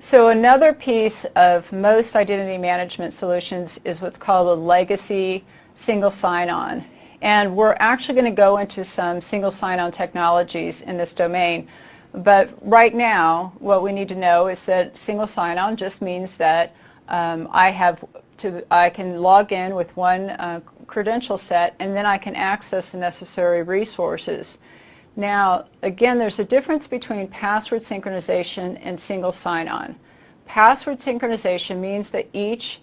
So another piece of most identity management solutions is what's called a legacy single sign-on. And we're actually going to go into some single sign-on technologies in this domain. But right now, what we need to know is that single sign-on just means that I can log in with one credential set, and then I can access the necessary resources. Now, again, there's a difference between password synchronization and single sign-on. Password synchronization means that each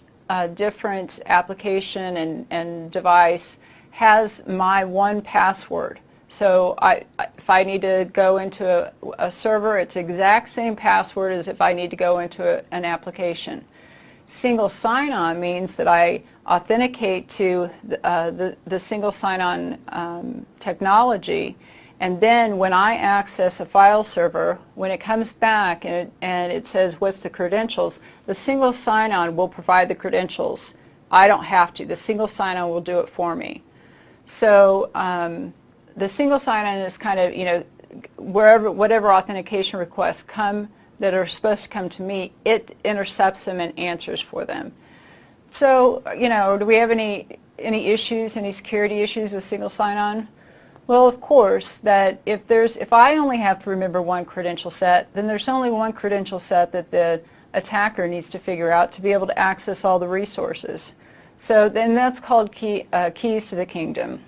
different application and device has my one password. So if I need to go into a server, it's the exact same password as if I need to go into an application. Single sign-on means that I authenticate to the single sign-on technology, and then when I access a file server, when it comes back and it says what's the credentials, the single sign-on will provide the credentials. I don't have to. The single sign-on will do it for me. So the single sign-on is kind of, whatever authentication requests come that are supposed to come to me, it intercepts them and answers for them. So, do we have any issues, any security issues with single sign-on? Well, of course, that if I only have to remember one credential set, then there's only one credential set that the attacker needs to figure out to be able to access all the resources. So then that's called keys to the kingdom.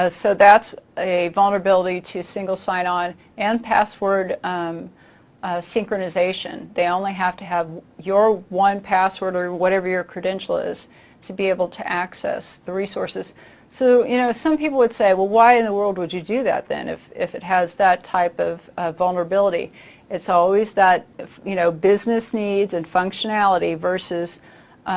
So that's a vulnerability to single sign-on and password synchronization. They only have to have your one password or whatever your credential is to be able to access the resources. So, some people would say, well, why in the world would you do that then if it has that type of vulnerability? It's always that, business needs and functionality versus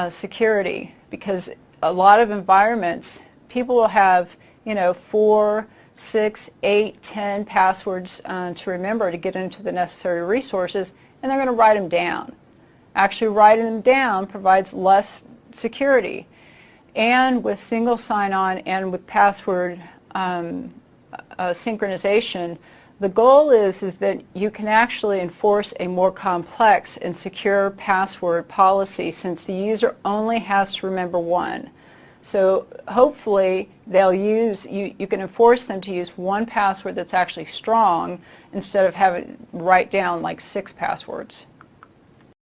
security, because a lot of environments, people will have, 4, 6, 8, 10 passwords to remember to get into the necessary resources, and they're going to write them down. Actually, writing them down provides less security. And with single sign-on and with password synchronization, the goal is that you can actually enforce a more complex and secure password policy, since the user only has to remember one. So hopefully you can enforce them to use one password that's actually strong instead of having to write down like 6 passwords.